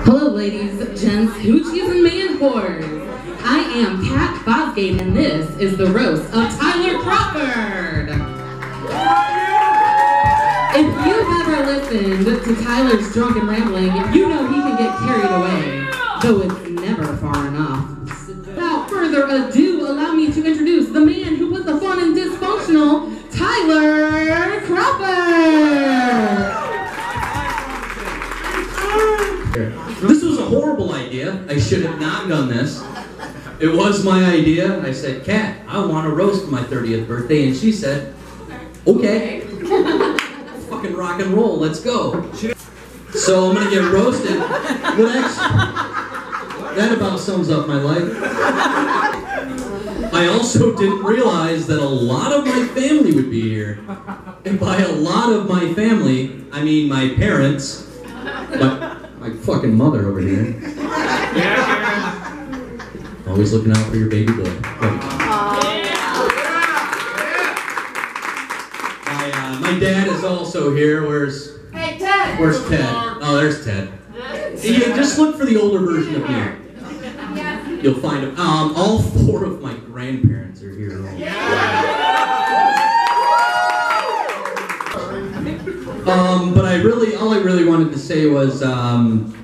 Hello ladies, gents, hoochies, and man-whores. I am Kat Fosgate, and this is the roast of Tyler Crawford. If you've ever listened to Tyler's drunken rambling, you know he can get carried away, though it's never far enough. Without further ado, allow me to introduce the man who put the fun in dysfunctional, Tyler Crawford! This was a horrible idea. I should have not done this. It was my idea. I said, Kat, I want to roast for my 30th birthday. And she said, okay. Fucking rock and roll, let's go. So I'm going to get roasted. But actually, that about sums up my life. I also didn't realize that a lot of my family would be here. And by a lot of my family, I mean my parents, my fucking mother over here. Always looking out for your baby boy. My dad is also here. Where's Ted? Where's Ted? Oh, there's Ted. Yeah, just look for the older version of me. You'll find him. All four of my grandparents are here. But all I really wanted to say was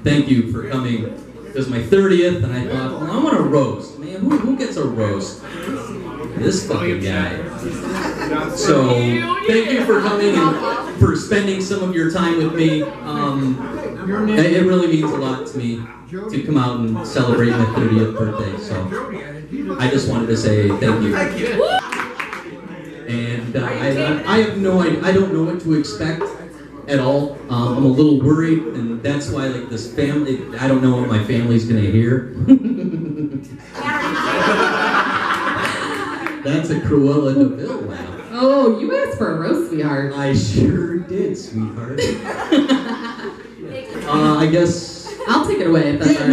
thank you for coming. It was my 30th, and I thought, well, I want a roast. Man, who gets a roast? This fucking guy. So, thank you for coming and for spending some of your time with me. It really means a lot to me to come out and celebrate my 30th birthday. So, I just wanted to say thank you. And I have no idea. I don't know what to expect at all. I'm a little worried, and that's why, like, this family, I don't know what my family's gonna hear. That's a Cruella de Vil laugh. Oh, you asked for a roast, sweetheart. I sure did, sweetheart. I guess I'll take it away if that's all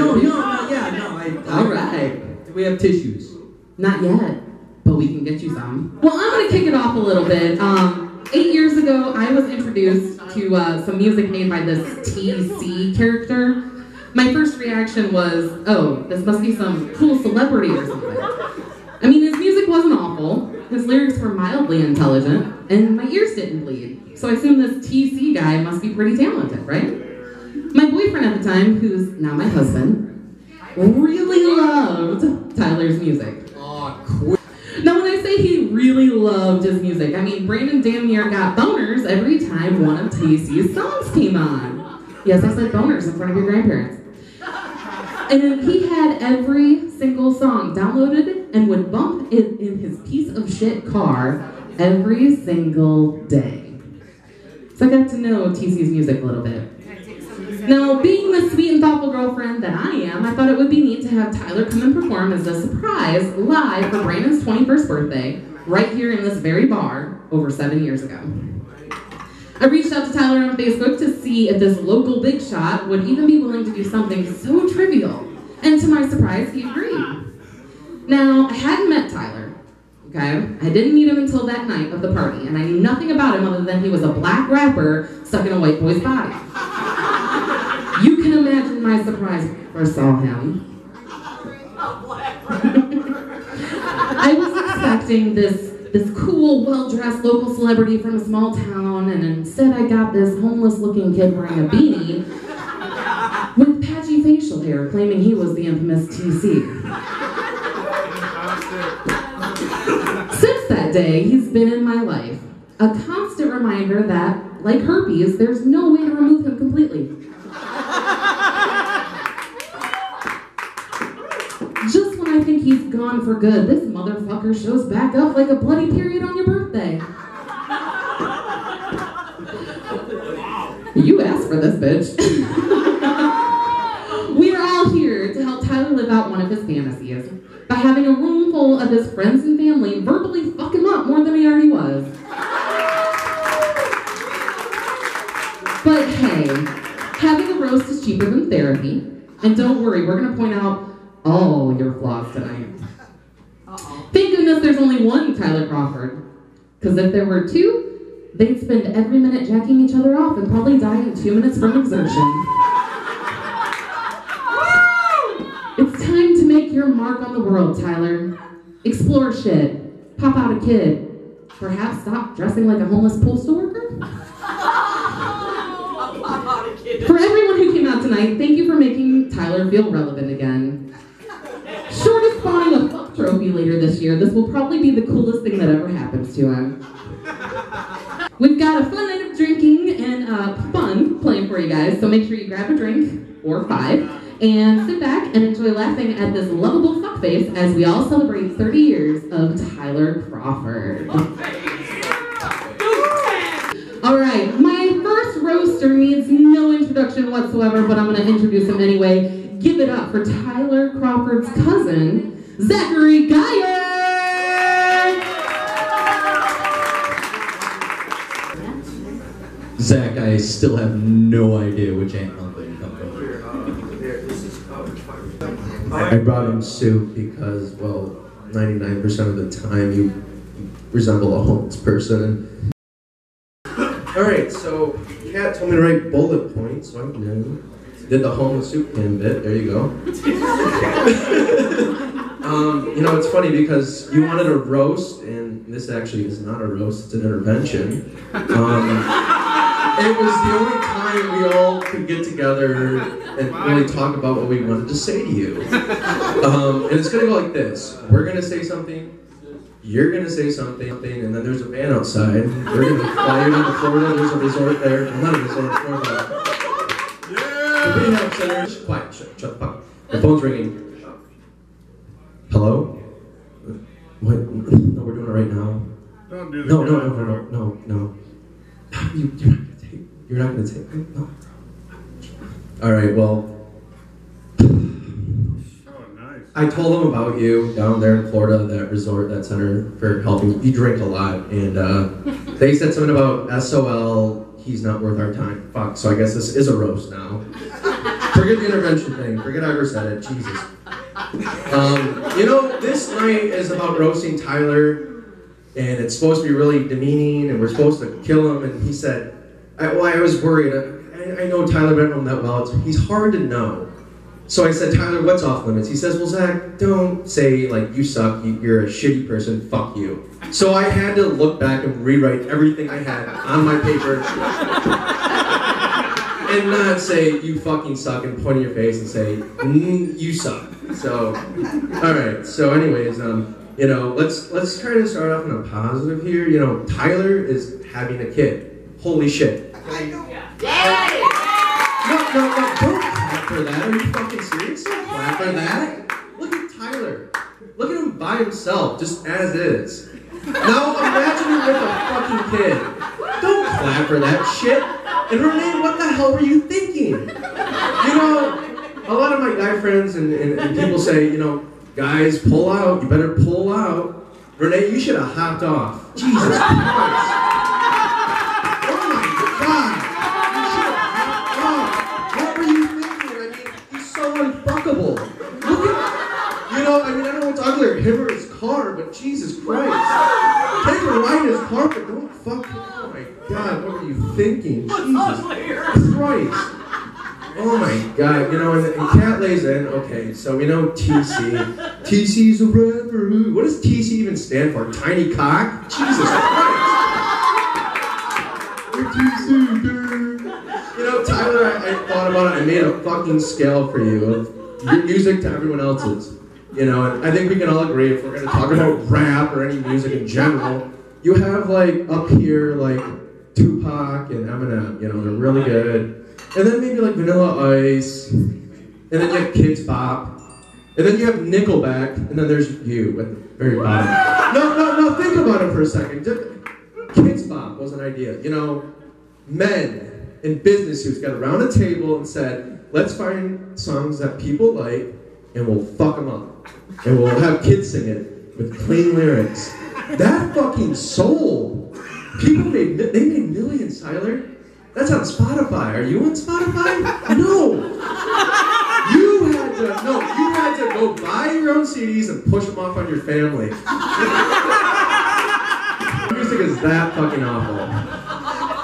right. All right. Do we have tissues? Not yet, but we can get you some. Well, I'm gonna kick it off a little bit. 8 years ago, I was introduced to some music made by this TC character. My first reaction was, oh, this must be some cool celebrity or something. I mean, his music wasn't awful, his lyrics were mildly intelligent, and my ears didn't bleed. So I assumed this TC guy must be pretty talented, right? My boyfriend at the time, who's now my husband, really loved Tyler's music. Now, when I say he really loved his music, I mean Brandon damn near got boners every time one of TC's songs came on. Yes, I said boners in front of your grandparents. And then he had every single song downloaded and would bump it in his piece of shit car every single day. So I got to know TC's music a little bit. Now, being the sweet and thoughtful girlfriend that I am, I thought it would be neat to have Tyler come and perform as a surprise live for Brandon's 21st birthday, right here in this very bar, over 7 years ago. I reached out to Tyler on Facebook to see if this local big shot would even be willing to do something so trivial, and to my surprise, he agreed. Now, I hadn't met Tyler, okay? I didn't meet him until that night of the party, and I knew nothing about him other than he was a black rapper stuck in a white boy's body. You can imagine my surprise when I first saw him. I was expecting this cool, well-dressed local celebrity from a small town, and instead I got this homeless-looking kid wearing a beanie with patchy facial hair claiming he was the infamous TC. Since that day, he's been in my life. A constant reminder that, like herpes, there's no way to remove him completely. Just when I think he's gone for good, this motherfucker shows back up like a bloody period on your birthday. You asked for this, bitch. We are all here to help Tyler live out one of his fantasies by having a room full of his friends and family verbally fuck him up more than he already was. But hey, having a roast is cheaper than therapy, and don't worry, we're gonna point out all your flaws tonight. Thank goodness there's only one Tyler Crawford, because if there were two, they'd spend every minute jacking each other off and probably die in 2 minutes from exertion. your mark on the world, Tyler. Explore shit. Pop out a kid. Perhaps stop dressing like a homeless postal worker? For everyone who came out tonight, thank you for making Tyler feel relevant again. Short of spawning a fuck trophy later this year, this will probably be the coolest thing that ever happens to him. We've got a fun night of drinking and fun playing for you guys, so make sure you grab a drink, or 5, and sit back and enjoy laughing at this lovable fuckface as we all celebrate 30 years of Tyler Crawford. Alright, my first roaster needs no introduction whatsoever, but I'm going to introduce him anyway. Give it up for Tyler Crawford's cousin, Zachary Geyer! Zach, I still have no idea which Aunt Uncle you come from. I brought him soup because, well, 99% of the time you resemble a homeless person. Alright, so Kat told me to write bullet points, so I did the homeless soup can bit. There you go. You know, it's funny because you wanted a roast, and this actually is not a roast, it's an intervention. It was the only time we all could get together and really talk about what we wanted to say to you. And it's gonna go like this. We're gonna say something, you're gonna say something, and then there's a van outside. We're gonna fly you down to Florida, there's a resort there. Well, not a resort, Florida. The rehab center. Quiet, shut the fuck up. The phone's ringing. Hello? What? No, we're doing it right now. Don't do that. No. You're not gonna take me? No. Alright, well. Oh, nice. I told them about you down there in Florida, that resort, that center, for helping. You drink a lot, and they said something about SOL, he's not worth our time. Fuck, so I guess this is a roast now. Forget the intervention thing, forget I ever said it, Jesus. You know, this night is about roasting Tyler, and it's supposed to be really demeaning, and we're supposed to kill him, and he said, I was worried. I know Tyler, but I don't know him that well. He's hard to know. So I said, Tyler, what's off limits? He says, well, Zach, don't say, like, you suck, you're a shitty person, fuck you. So I had to look back and rewrite everything I had on my paper and not say, you fucking suck, and point in your face and say, you suck. So, alright, so anyways, you know, let's try to start off in a positive here. You know, Tyler is having a kid. Holy shit. No, don't clap for that. Are you fucking serious? Don't clap for that. Look at Tyler. Look at him by himself, just as is. Now imagine him with a fucking kid. Don't clap for that shit. And Renee, what the hell were you thinking? You know, a lot of my guy friends and people say, you know, guys, pull out. You better pull out. Renee, you should have hopped off. Jesus Christ. Unfuckable. Look at, you know, I mean, I don't know what's uglier, him or his car, but Jesus Christ. Take a ride in his car, but don't fuck him. Oh my God, what were you thinking? Jesus Christ. Oh my God, you know, and Kat lays in, okay, so we know TC. TC's a rapper. What does TC even stand for? Tiny cock? Jesus Christ. You're TC, dude. You know, Tyler, I thought about it. I made a fucking scale for you of your music to everyone else's. You know, and I think we can all agree if we're going to talk about rap or any music in general, you have, like, up here, like, Tupac and Eminem. You know, they're really good. And then maybe, like, Vanilla Ice. And then you have Kids Bop. And then you have Nickelback. And then there's you at the very bottom. No, think about it for a second. Kids Bop was an idea. You know, men in business suits got around a table and said, let's find songs that people like and we'll fuck them up. And we'll have kids sing it with clean lyrics. That fucking sold. They made millions, Tyler. That's on Spotify. Are you on Spotify? No. You had to go buy your own CDs and push them off on your family. Music is that fucking awful.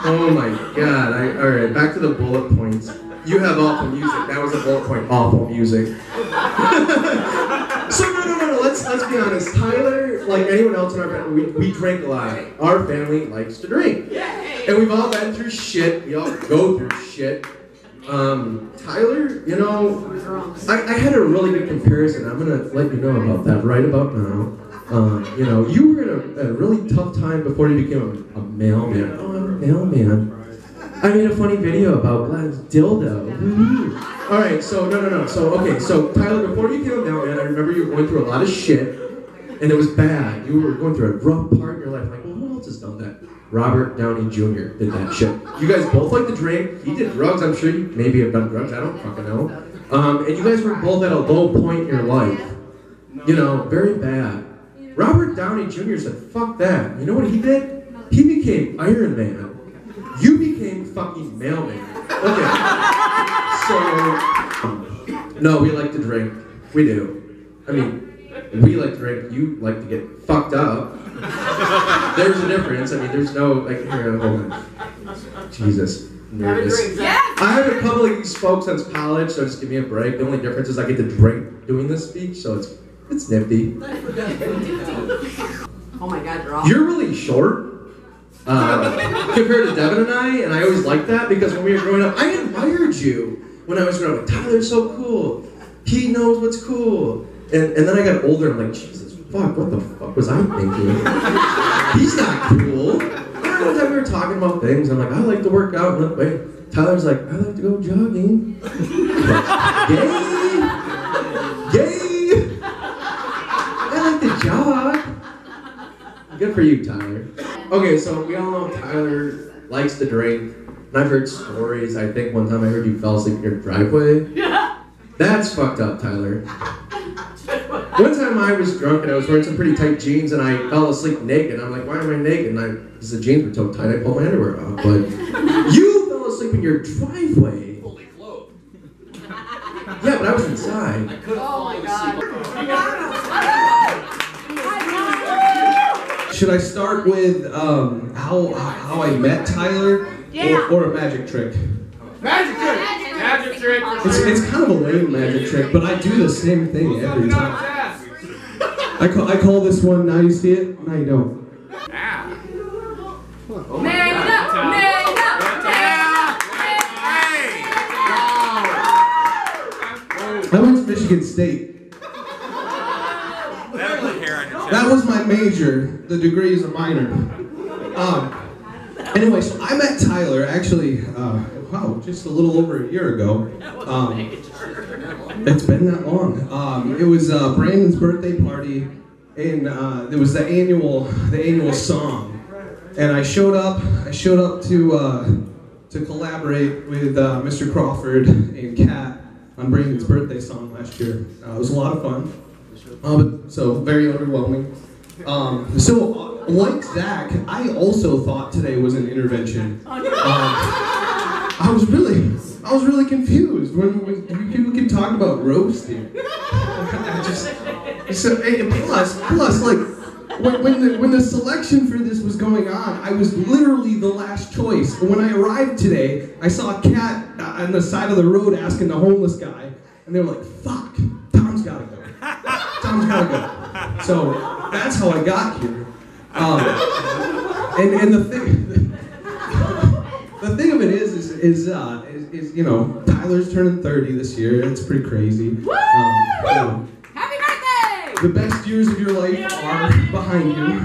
Oh my God, alright, back to the bullet points. You have awful music, that was a bullet point, awful music. let's be honest. Tyler, like anyone else in our family, we drink a lot. Our family likes to drink. And we've all been through shit. We all go through shit. Tyler, you know, I had a really good comparison. I'm gonna let you know about that right about now. You know, you were in a really tough time before you became a mailman. Oh, I'm a mailman. I made a funny video about Glad's dildo. All right, so no. So okay, so Tyler, before you became a mailman, I remember you were going through a lot of shit, and it was bad. You were going through a rough part in your life. Like, well, who else has done that? Robert Downey Jr. did that shit. You guys both like to drink. He did drugs. I'm sure you maybe have done drugs. I don't fucking know. And you guys were both at a low point in your life. You know, very bad. Robert Downey Jr. said, fuck that. You know what he did? He became Iron Man. You became fucking mailman. Okay. So, no, we like to drink. We do. I mean, we like to drink. You like to get fucked up. There's a difference. I mean, there's no, like, here, hold on. Jesus. Nervous. I haven't had a couple of these folks since college, so just give me a break. The only difference is I get to drink doing this speech, so it's nifty. Oh my God, you're awesome. You're really short compared to Devin and I always liked that because when we were growing up, I admired you when I was growing up. Like, Tyler's so cool. He knows what's cool. And then I got older and I'm like, Jesus, fuck, what the fuck was I thinking? He's not cool. And one time we were talking about things, I'm like, I like to work out and lift weights. Tyler's like, I like to go jogging. Gay! I like to jog. Good for you, Tyler. Okay, so we all know Tyler likes to drink. And I've heard stories. I think one time I heard you fell asleep in your driveway. That's fucked up, Tyler. One time I was drunk and I was wearing some pretty tight jeans and I fell asleep naked. I'm like, why am I naked? And because the jeans were so tight, I pulled my underwear off. But you fell asleep in your driveway. Fully clothed. Yeah, but I was inside. I could have fallen asleep. Should I start with how I met Tyler or a magic trick? Magic trick! Magic trick! It's kind of a lame magic trick, but I do the same thing every time. I call this one, now you see it, now you don't. I went to Michigan State. That was my major. The degree is a minor. Anyway, so I met Tyler actually, wow, just a little over a year ago. It's been that long. It was Brandon's birthday party, and it was the annual song. And I showed up to collaborate with Mr. Crawford and Kat on Brandon's birthday song last year. It was a lot of fun. So very underwhelming. So like Zach, I also thought today was an intervention. I was really confused when people keep talking about roasting. Plus, like when the selection for this was going on, I was literally the last choice. When I arrived today, I saw a cat on the side of the road asking the homeless guy, and they were like, "Fuck, Tom's gotta go. Tom's gotta go." So that's how I got here. And the thing of it is you know, Tyler's turning 30 this year. It's pretty crazy. Woo! Happy birthday! The best years of your life are behind you.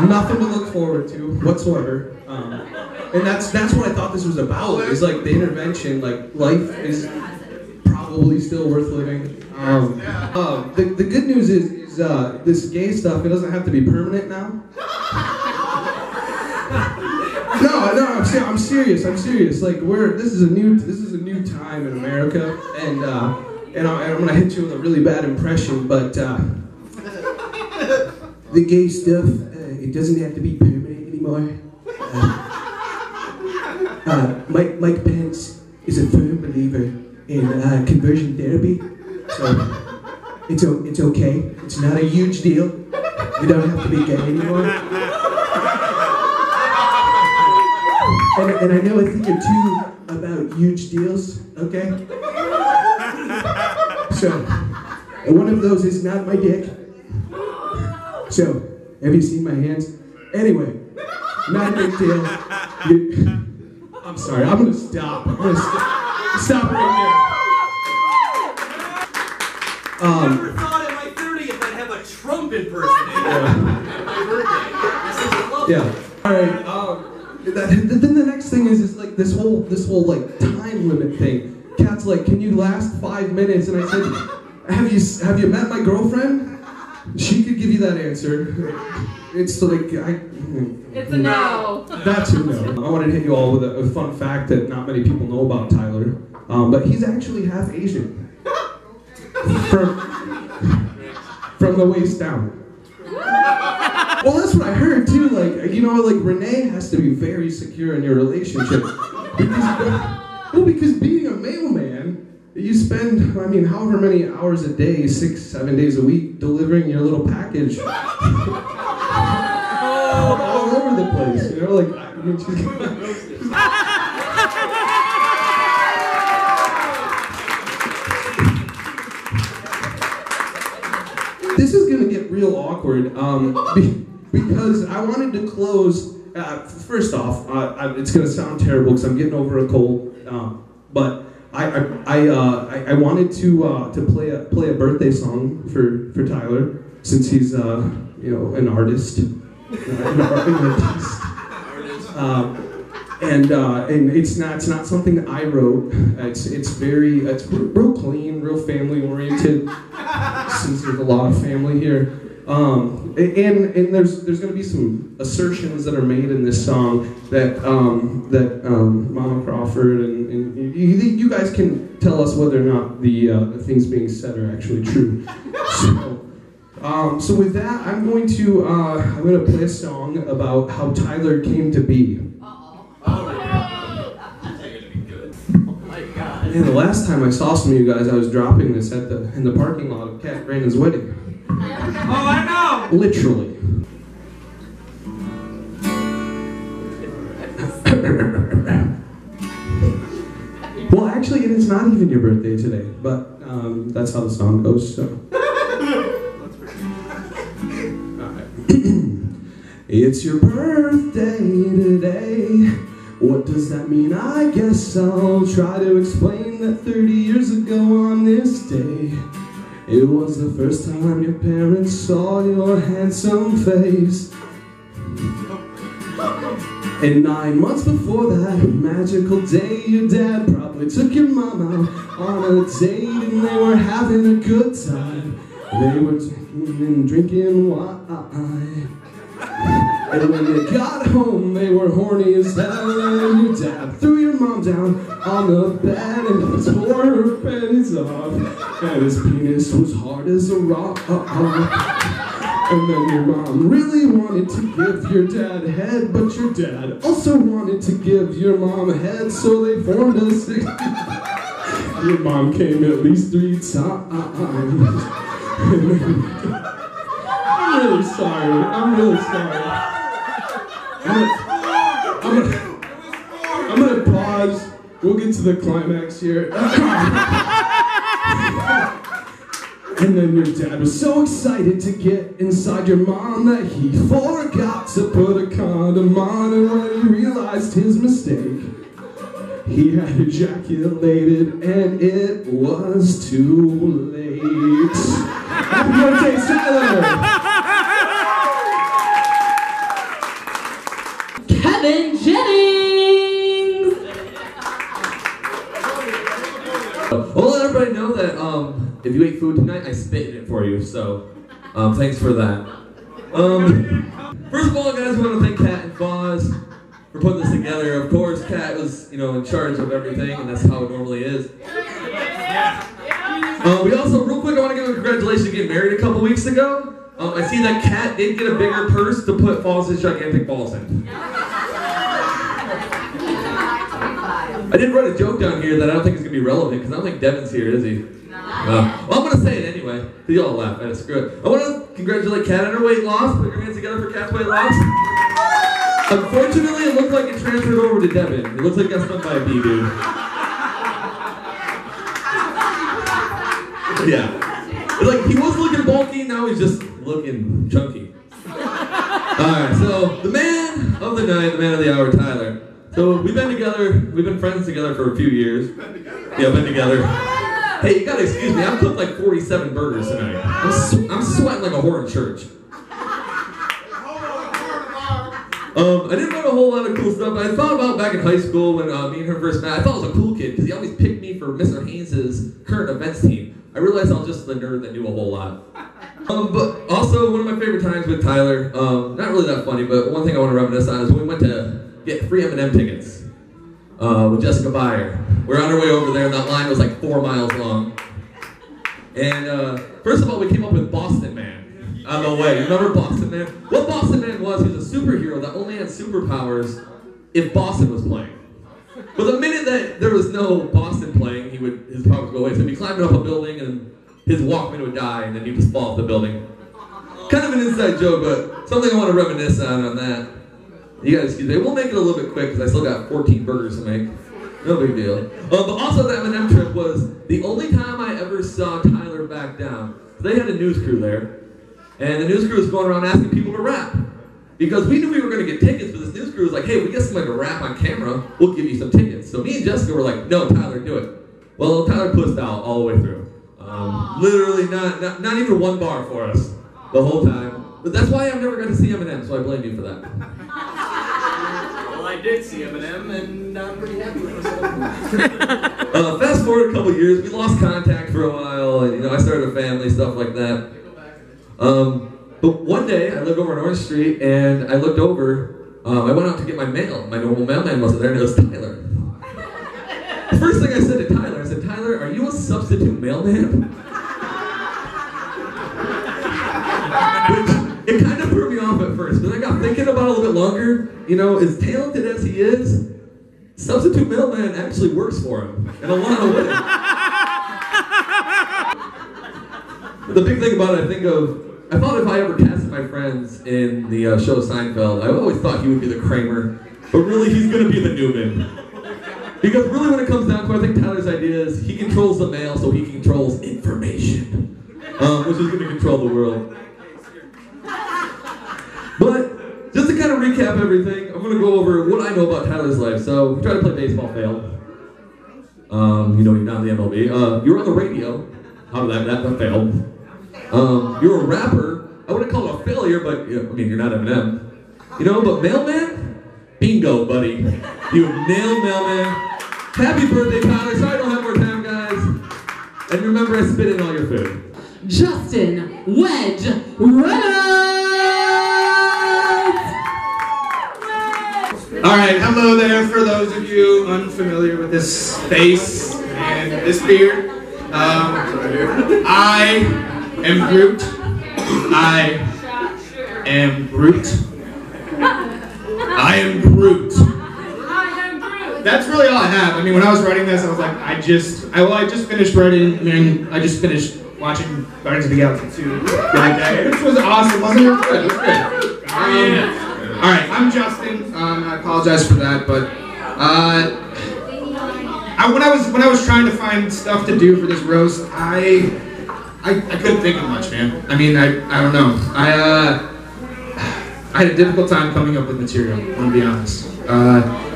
Nothing to look forward to whatsoever. And that's what I thought this was about. Is like the intervention. Like life is probably still worth living. The good news is this gay stuff. It doesn't have to be permanent now. No, I'm serious. Like this is a new time in America, and I'm gonna hit you with a really bad impression, but the gay stuff it doesn't have to be permanent anymore. Mike Pence is a firm believer in conversion therapy, so it's okay. It's not a huge deal. You don't have to be gay anymore. And I know a thing or two about huge deals, okay? So, and one of those is not my dick, So, have you seen my hands? Anyway, not a big deal. I'm sorry, I'm gonna stop. I'm gonna stop right there. I never thought at my 30th I'd have a Trump impersonator at my birthday. This is lovely. Yeah. All right. Then the next thing is like this whole like time limit thing. Kat's like, can you last 5 minutes? And I said, have you met my girlfriend? She could give you that answer. It's like It's a no. That's a no. I wanted to hit you all with a fun fact that not many people know about Tyler, but he's actually half Asian. From the waist down. Well, that's what I heard too. Like, you know, like Renee has to be very secure in your relationship because being a mailman, you spend, I mean, however many hours a day, 6, 7 days a week, delivering your little package all over the place. You know, like. This is gonna get real awkward because I wanted to close. First off, it's gonna sound terrible because I'm getting over a cold, but I wanted to play a birthday song for Tyler since he's you know, an artist, and it's not something that I wrote. It's real clean, real family oriented. Since there's a lot of family here, and there's going to be some assertions that are made in this song that Mama Crawford and you guys can tell us whether or not the things being said are actually true. So with that, I'm going to play a song about how Tyler came to be. Man, the last time I saw some of you guys, I was dropping this in the parking lot of Kat Brandon's wedding. Oh, I know! Literally. Well, actually, it's not even your birthday today, but that's how the song goes, so. It's your birthday today. What does that mean? I guess I'll try to explain that 30 years ago on this day, it was the first time your parents saw your handsome face. And 9 months before that magical day, your dad probably took your mom out on a date and they were having a good time. They were drinking wine. And when they got home, they were horny as hell. And your dad threw your mom down on the bed and tore her panties off. And his penis was hard as a rock. And then your mom really wanted to give your dad head, but your dad also wanted to give your mom head, so they formed a six. Your mom came at least 3 times. I'm really sorry. I'm really sorry. I'm gonna pause. We'll get to the climax here. And then your dad was so excited to get inside your mom that he forgot to put a condom on, and when he realized his mistake, he had ejaculated and it was too late. Happy birthday, Tyler! Kevin Jennings! Well, let everybody know that if you ate food tonight, I spit in it for you, so thanks for that. First of all, guys, we want to thank Kat and Foz for putting this together. Of course, Kat was, in charge of everything, and that's how it normally is. We also, real quick, I want to give a congratulations to getting married a couple weeks ago. I see that Kat did get a bigger purse to put Foz's gigantic balls in. I did write a joke down here that I don't think is going to be relevant, because I don't think Devin's here, is he? Well, I'm going to say it anyway, because y'all laugh. Screw it. I want to congratulate Kat on her weight loss. Put your hands together for Kat's weight loss. Unfortunately, it looked like it transferred over to Devin. It looks like it got stung by a bee, dude. Yeah. Like, he was looking bulky, now he's just looking chunky. Alright, so the man of the night, the man of the hour, Tyler. So we've been friends together for a few years. Yeah, been together. Hey, you gotta excuse me, I've cooked like 47 burgers tonight. I'm sweating like a whore in church. I didn't learn a whole lot of cool stuff. I thought about back in high school when me and her first met. I thought I was a cool kid because he always picked me for Mr. Haynes' current events team. I realized I was just the nerd that knew a whole lot. But also, one of my favorite times with Tyler, not really that funny, but one thing I want to reminisce on is when we went to get free M&M tickets with Jessica Byer. We're on our way over there, and that line was like 4 miles long. And first of all, we came up with Boston Man on the way. Remember Boston Man? What Boston Man was, he was a superhero that only had superpowers if Boston was playing. But the minute that there was no Boston playing, his powers would go away. So he'd be climbing up a building, and his Walkman would die, and then he'd just fall off the building. Kind of an inside joke, but something I want to reminisce on that. You guys, excuse me. We'll make it a little bit quick because I still got 14 burgers to make. No big deal. But also that M&M trip was the only time I ever saw Tyler back down. They had a news crew there, and the news crew was going around asking people to rap. Because we knew we were going to get tickets, but this news crew was like, hey, we get somebody to rap on camera, we'll give you some tickets. So me and Jessica were like, no, Tyler, do it. Well, Tyler pussed out all the way through. Literally not even one bar for us the whole time. But that's why I've never got to see Eminem, so I blame you for that. Well, I did see Eminem, and I'm pretty happy with myself. Fast forward a couple years, we lost contact for a while, and I started a family, stuff like that. But one day, I lived over on Orange Street, and I looked over, I went out to get my mail. My normal mailman wasn't there, and it was Tyler. The first thing I said to Tyler, I said, Tyler, are you a substitute mailman? Which, it kind of threw me off at first, but I got thinking about it a little bit longer. As talented as he is, substitute mailman actually works for him in a lot of ways. The big thing about it, I thought if I ever casted my friends in the show Seinfeld, I always thought he would be the Kramer, but really he's going to be the Newman. Because really when it comes down to it, I think Tyler's idea is he controls the mail so he controls information, which is going to control the world. But just to kind of recap everything, I'm going to go over what I know about Tyler's life. So he tried to play baseball, failed. He's not in the MLB. You were on the radio. How did that failed? You're a rapper. I wouldn't call it a failure, but you're not Eminem. But mailman? Bingo, buddy. You nailed mailman. Happy birthday, Tyler. Sorry I don't have more time, guys. And remember, I spit in all your food. Justin Wedge Reynolds! Alright, hello there for those of you unfamiliar with this face and this beard. I am Groot. I am Groot. I am Groot. That's really all I have. When I was writing this, I was like, I just finished writing, I just finished watching Guardians of the Galaxy 2 the other day. This was awesome, wasn't it? It was good. Alright, I'm Justin. I apologize for that, but when I was trying to find stuff to do for this roast, I couldn't think of much, man. I don't know. I had a difficult time coming up with material, I'm gonna be honest.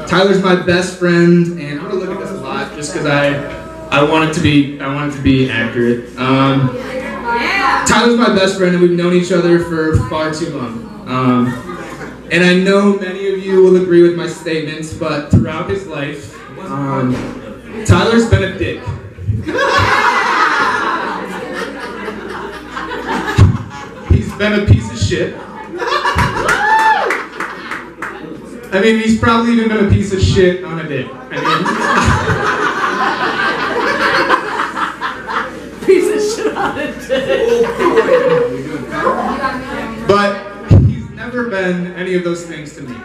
Tyler's my best friend, and I'm gonna look at this a lot just because I want it to be accurate. Tyler's my best friend, and we've known each other for far too long. And I know many of you will agree with my statements, but throughout his life, Tyler's been a dick. He's been a piece of shit. He's probably even been a piece of shit on a dick. Piece of shit on a dick. But he's never been any of those things to me.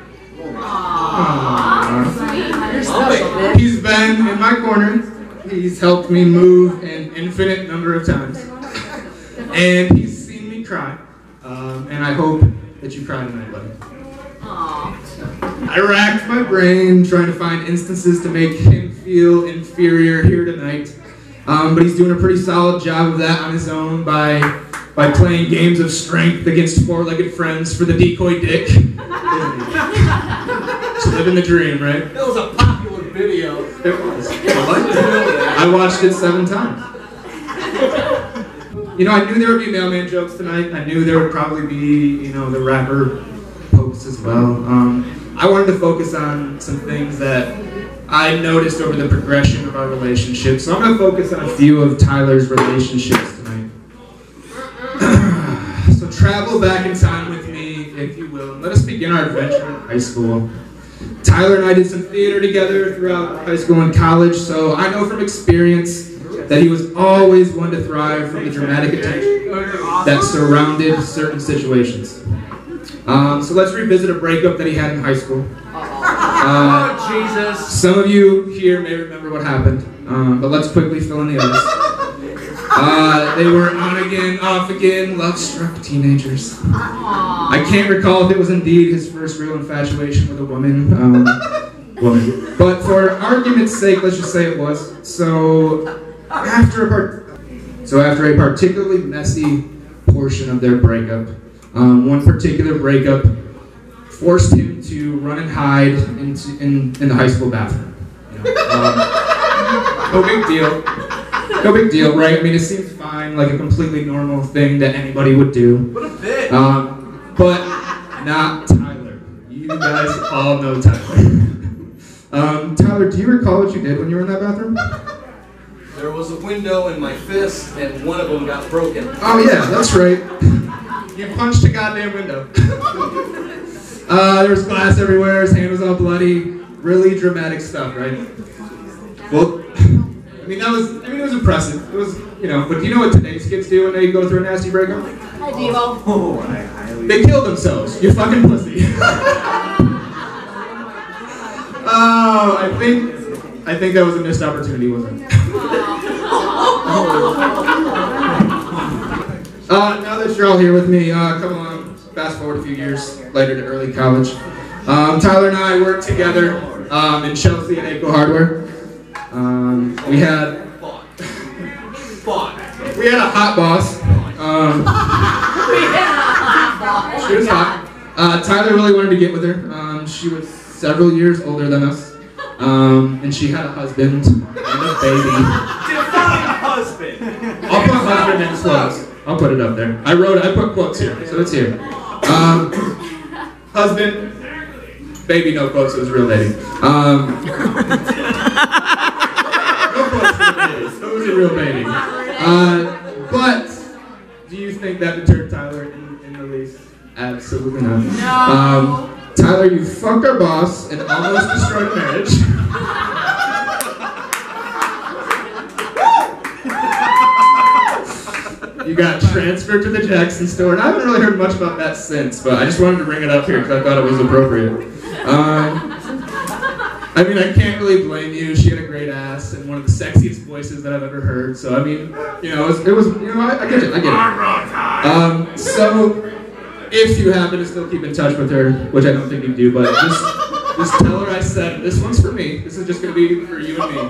He's been in my corner. He's helped me move an infinite number of times. And he's seen me cry. And I hope that you cry tonight, buddy. I racked my brain trying to find instances to make him feel inferior here tonight. But he's doing a pretty solid job of that on his own by by playing games of strength against four-legged friends for the decoy dick. Just living the dream, right? That was a popular video. It was. I watched it 7 times. You know, I knew there would be mailman jokes tonight. I knew there would probably be, you know, the rapper posts as well. I wanted to focus on some things that I noticed over the progression of our relationship. So I'm going to focus on a few of Tyler's relationships tonight. So travel back in time with me, if you will. Let us begin our adventure in high school. Tyler and I did some theater together throughout high school and college, so I know from experience that he was always one to thrive from the dramatic attention that surrounded certain situations. So let's revisit a breakup that he had in high school. Jesus. Some of you here may remember what happened, but let's quickly fill in the others. They were on again, off again, love-struck teenagers. I can't recall if it was indeed his first real infatuation with a woman. But for argument's sake, let's just say it was. So after a particularly messy portion of their breakup, one particular breakup forced him to run and hide in the high school bathroom. No big deal. No big deal, right? I mean, it seems fine, like a completely normal thing that anybody would do. What a bitch. But not Tyler. You guys all know Tyler. Tyler, do you recall what you did when you were in that bathroom? There was a window in my fist, and one of them got broken. Oh yeah, that's right. You punched a goddamn window. There was glass everywhere, his hand was all bloody. Really dramatic stuff, right? Well, it was impressive. It was, you know, but do you know what today's kids do when they go through a nasty breakup? Hi, Devo. Oh, They kill themselves. You fucking pussy. Oh, I think that was a missed opportunity, wasn't it? Now that you're all here with me, come on, fast forward a few years later to early college. Tyler and I worked together in Chelsea at Aco Hardware. We had a hot boss. She was hot. Tyler really wanted to get with her. She was several years older than us. And she had a husband and a baby. define husband. I'll put husband in quotes. I'll put it up there. I put quotes here, so it's here. Husband, baby, no quotes, it was real lady. No quotes for the baby. It was a real baby. But, do you think that deterred Tyler in the least? Absolutely not. No. Tyler, you fucked our boss and almost destroyed a marriage. You got transferred to the Jackson store, and I haven't really heard much about that since, but I just wanted to bring it up here because I thought it was appropriate. I mean, I can't really blame you. She had a great ass and one of the sexiest voices that I've ever heard, so I mean, you know, it was you know, I get it. So, if you happen to still keep in touch with her, which I don't think you do, but just tell her I said, this one's for me. This is just going to be for you and me.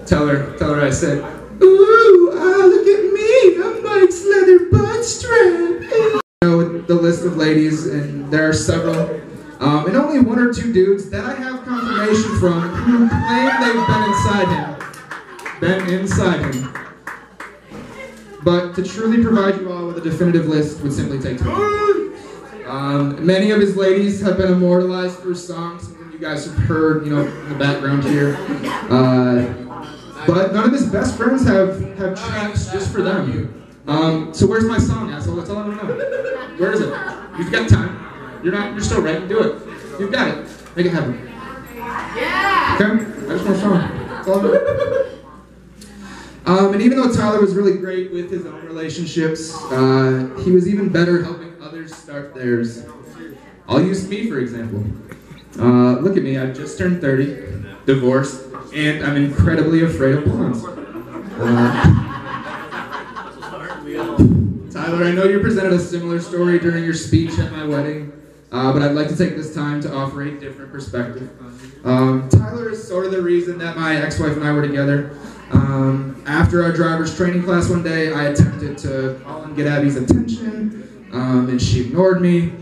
Tell her I said, ooh, look at me, I'm Mike's leather butt strap. You know, the list of ladies, and there are several, and only one or two dudes that I have confirmation from who claim they've been inside him. But to truly provide you all with a definitive list would simply take too long. Many of his ladies have been immortalized through songs that you guys have heard, you know, in the background here. But none of his best friends have tracks just for them. So where's my song, asshole? That's all I want to know. Where is it? You've got time. You're still ready. Do it. You've got it. Make it happen. Yeah. Okay? I just want a song. That's all I know. And even though Tyler was really great with his own relationships, he was even better helping others start theirs. I'll use me for example. Look at me, I've just turned 30, divorced, and I'm incredibly afraid of blondes. Tyler, I know you presented a similar story during your speech at my wedding, but I'd like to take this time to offer a different perspective. Tyler is sort of the reason that my ex-wife and I were together. After our driver's training class one day, I attempted to call and get Abby's attention, and she ignored me.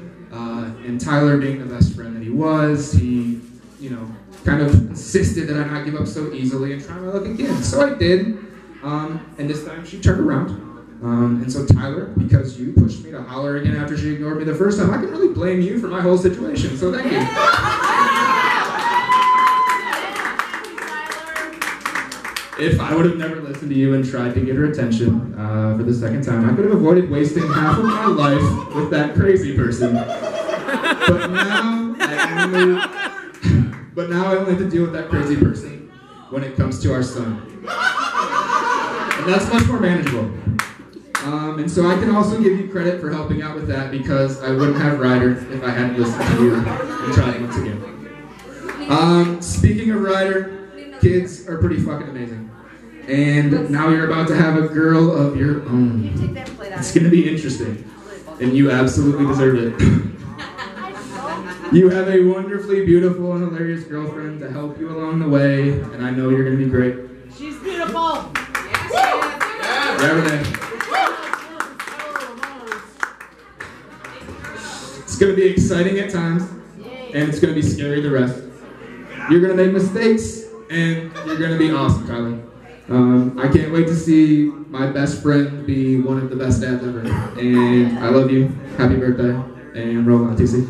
And Tyler, being the best friend that he was, he, kind of insisted that I not give up so easily and try my luck again. So I did, and this time she turned around. And so Tyler, because you pushed me to holler again after she ignored me the first time, I can really blame you for my whole situation. So thank you. If I would have never listened to you and tried to get her attention for the second time, I could have avoided wasting half of my life with that crazy person. But now I only have to deal with that crazy person when it comes to our son. And that's much more manageable. And so I can also give you credit for helping out with that, because I wouldn't have Ryder if I hadn't listened to you and tried once again. Speaking of Ryder, kids are pretty fucking amazing. And now you're about to have a girl of your own. It's going to be interesting. And you absolutely deserve it. You have a wonderfully beautiful and hilarious girlfriend to help you along the way, and I know you're going to be great. She's beautiful. Yeah, Renee. It's going to be exciting at times, and it's going to be scary the rest. You're going to make mistakes, and you're going to be awesome, Tyler. I can't wait to see my best friend be one of the best dads ever. And I love you. Happy birthday. And roll on, TC.